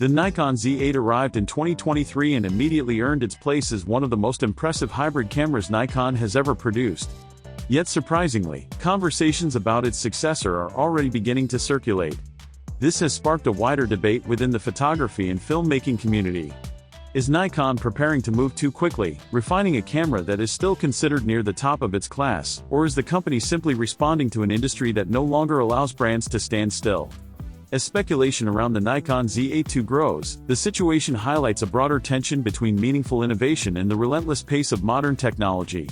The Nikon Z8 arrived in 2023 and immediately earned its place as one of the most impressive hybrid cameras Nikon has ever produced. Yet surprisingly, conversations about its successor are already beginning to circulate. This has sparked a wider debate within the photography and filmmaking community. Is Nikon preparing to move too quickly, refining a camera that is still considered near the top of its class, or is the company simply responding to an industry that no longer allows brands to stand still? As speculation around the Nikon Z8 II grows, the situation highlights a broader tension between meaningful innovation and the relentless pace of modern technology.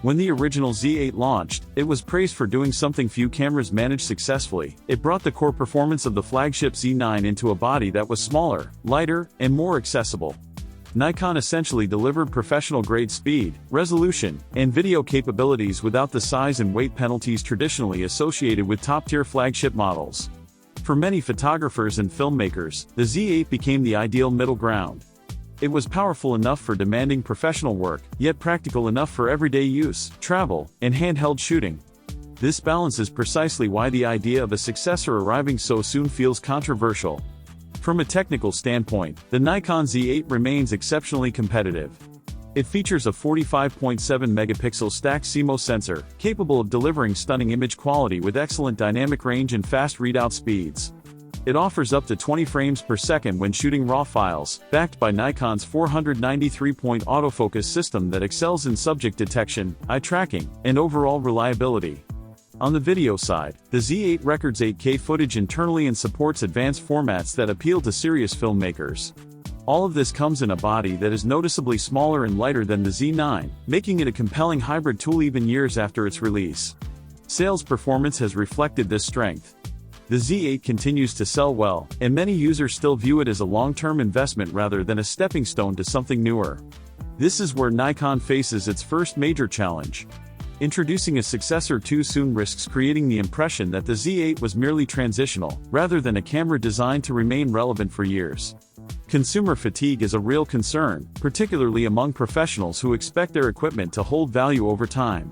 When the original Z8 launched, it was praised for doing something few cameras managed successfully. It brought the core performance of the flagship Z9 into a body that was smaller, lighter, and more accessible. Nikon essentially delivered professional-grade speed, resolution, and video capabilities without the size and weight penalties traditionally associated with top-tier flagship models. For many photographers and filmmakers, the Z8 became the ideal middle ground. It was powerful enough for demanding professional work, yet practical enough for everyday use, travel, and handheld shooting. This balance is precisely why the idea of a successor arriving so soon feels controversial. From a technical standpoint, the Nikon Z8 remains exceptionally competitive. It features a 45.7-megapixel stacked CMOS sensor, capable of delivering stunning image quality with excellent dynamic range and fast readout speeds. It offers up to 20 frames per second when shooting RAW files, backed by Nikon's 493-point autofocus system that excels in subject detection, eye tracking, and overall reliability. On the video side, the Z8 records 8K footage internally and supports advanced formats that appeal to serious filmmakers. All of this comes in a body that is noticeably smaller and lighter than the Z9, making it a compelling hybrid tool even years after its release. Sales performance has reflected this strength. The Z8 continues to sell well, and many users still view it as a long-term investment rather than a stepping stone to something newer. This is where Nikon faces its first major challenge. Introducing a successor too soon risks creating the impression that the Z8 was merely transitional, rather than a camera designed to remain relevant for years. Consumer fatigue is a real concern, particularly among professionals who expect their equipment to hold value over time.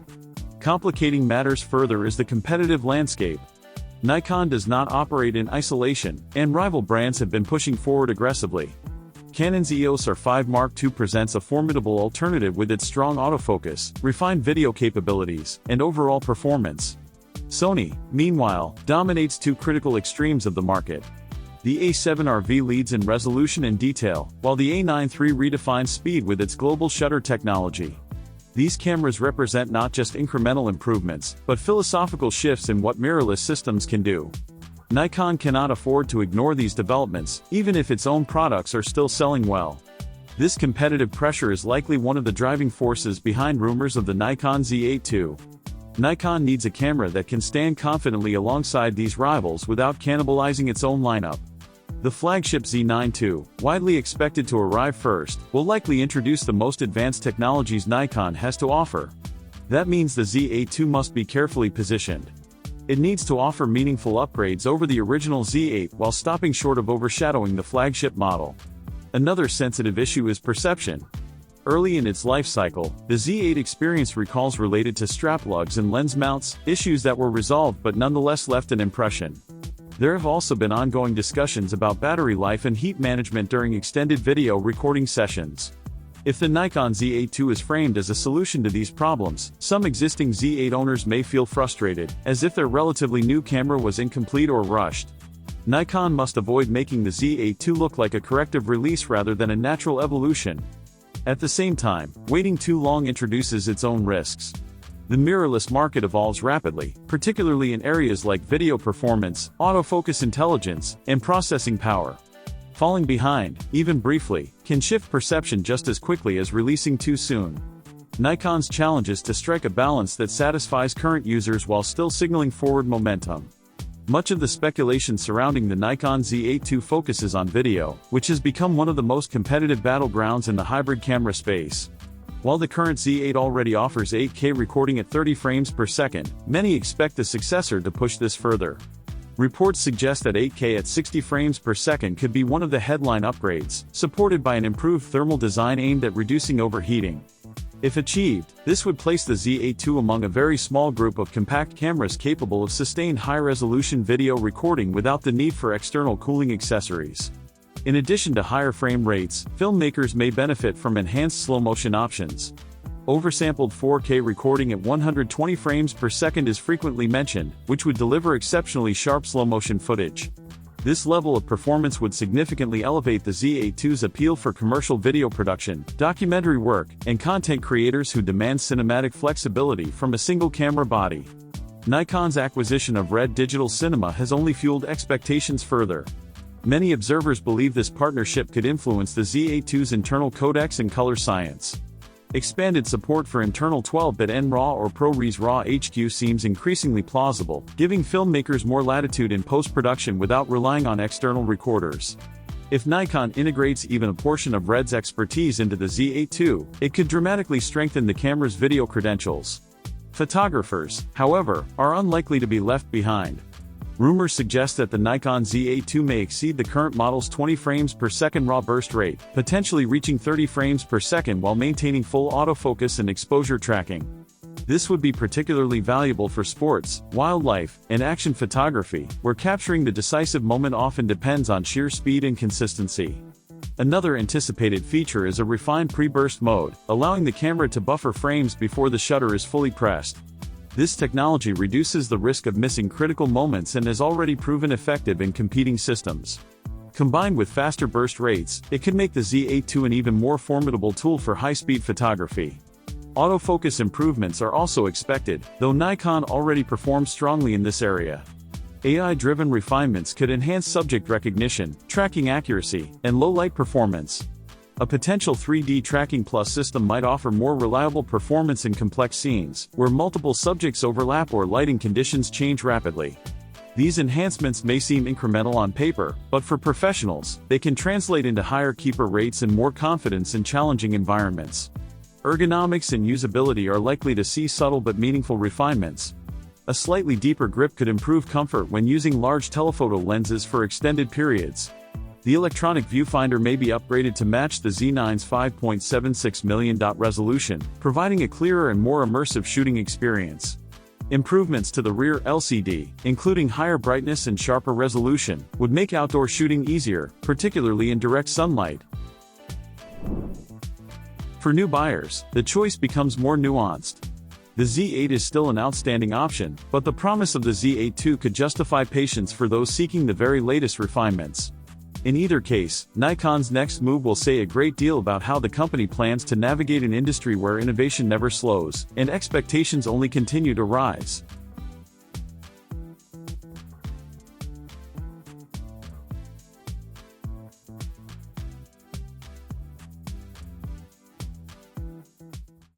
Complicating matters further is the competitive landscape. Nikon does not operate in isolation, and rival brands have been pushing forward aggressively. Canon's EOS R5 Mark II presents a formidable alternative with its strong autofocus, refined video capabilities, and overall performance. Sony, meanwhile, dominates two critical extremes of the market. The A7RV leads in resolution and detail, while the A9 III redefines speed with its global shutter technology. These cameras represent not just incremental improvements, but philosophical shifts in what mirrorless systems can do. Nikon cannot afford to ignore these developments, even if its own products are still selling well. This competitive pressure is likely one of the driving forces behind rumors of the Nikon Z8 II. Nikon needs a camera that can stand confidently alongside these rivals without cannibalizing its own lineup. The flagship Z9 II, widely expected to arrive first, will likely introduce the most advanced technologies Nikon has to offer. That means the Z8 II must be carefully positioned. It needs to offer meaningful upgrades over the original Z8 while stopping short of overshadowing the flagship model. Another sensitive issue is perception. Early in its life cycle, the Z8 experienced recalls related to strap lugs and lens mounts, issues that were resolved but nonetheless left an impression. There have also been ongoing discussions about battery life and heat management during extended video recording sessions. If the Nikon Z8 II is framed as a solution to these problems, some existing Z8 owners may feel frustrated, as if their relatively new camera was incomplete or rushed. Nikon must avoid making the Z8 II look like a corrective release rather than a natural evolution. At the same time, waiting too long introduces its own risks. The mirrorless market evolves rapidly, particularly in areas like video performance, autofocus intelligence, and processing power. Falling behind, even briefly, can shift perception just as quickly as releasing too soon. Nikon's challenge is to strike a balance that satisfies current users while still signaling forward momentum. Much of the speculation surrounding the Nikon Z8 II focuses on video, which has become one of the most competitive battlegrounds in the hybrid camera space. While the current Z8 already offers 8K recording at 30 frames per second, many expect the successor to push this further. Reports suggest that 8K at 60 frames per second could be one of the headline upgrades, supported by an improved thermal design aimed at reducing overheating. If achieved, this would place the Z8 II among a very small group of compact cameras capable of sustained high-resolution video recording without the need for external cooling accessories. In addition to higher frame rates, filmmakers may benefit from enhanced slow-motion options. Oversampled 4K recording at 120 frames per second is frequently mentioned, which would deliver exceptionally sharp slow-motion footage. This level of performance would significantly elevate the Z8 II's appeal for commercial video production, documentary work, and content creators who demand cinematic flexibility from a single camera body. Nikon's acquisition of Red Digital Cinema has only fueled expectations further. Many observers believe this partnership could influence the Z8 II's internal codecs and color science. Expanded support for internal 12-bit NRAW or ProRes RAW HQ seems increasingly plausible, giving filmmakers more latitude in post-production without relying on external recorders. If Nikon integrates even a portion of Red's expertise into the Z8 II, it could dramatically strengthen the camera's video credentials. Photographers, however, are unlikely to be left behind. Rumors suggest that the Nikon Z8 II may exceed the current model's 20 frames per second raw burst rate, potentially reaching 30 frames per second while maintaining full autofocus and exposure tracking. This would be particularly valuable for sports, wildlife, and action photography, where capturing the decisive moment often depends on sheer speed and consistency. Another anticipated feature is a refined pre-burst mode, allowing the camera to buffer frames before the shutter is fully pressed. This technology reduces the risk of missing critical moments and has already proven effective in competing systems. Combined with faster burst rates, it could make the Z8 II an even more formidable tool for high-speed photography. Autofocus improvements are also expected, though Nikon already performs strongly in this area. AI-driven refinements could enhance subject recognition, tracking accuracy, and low-light performance. A potential 3D tracking plus system might offer more reliable performance in complex scenes, where multiple subjects overlap or lighting conditions change rapidly. These enhancements may seem incremental on paper, but for professionals, they can translate into higher keeper rates and more confidence in challenging environments. Ergonomics and usability are likely to see subtle but meaningful refinements. A slightly deeper grip could improve comfort when using large telephoto lenses for extended periods. The electronic viewfinder may be upgraded to match the Z9's 5.76 million dot resolution, providing a clearer and more immersive shooting experience. Improvements to the rear LCD, including higher brightness and sharper resolution, would make outdoor shooting easier, particularly in direct sunlight. For new buyers, the choice becomes more nuanced. The Z8 is still an outstanding option, but the promise of the Z8 II could justify patience for those seeking the very latest refinements. In either case, Nikon's next move will say a great deal about how the company plans to navigate an industry where innovation never slows, and expectations only continue to rise.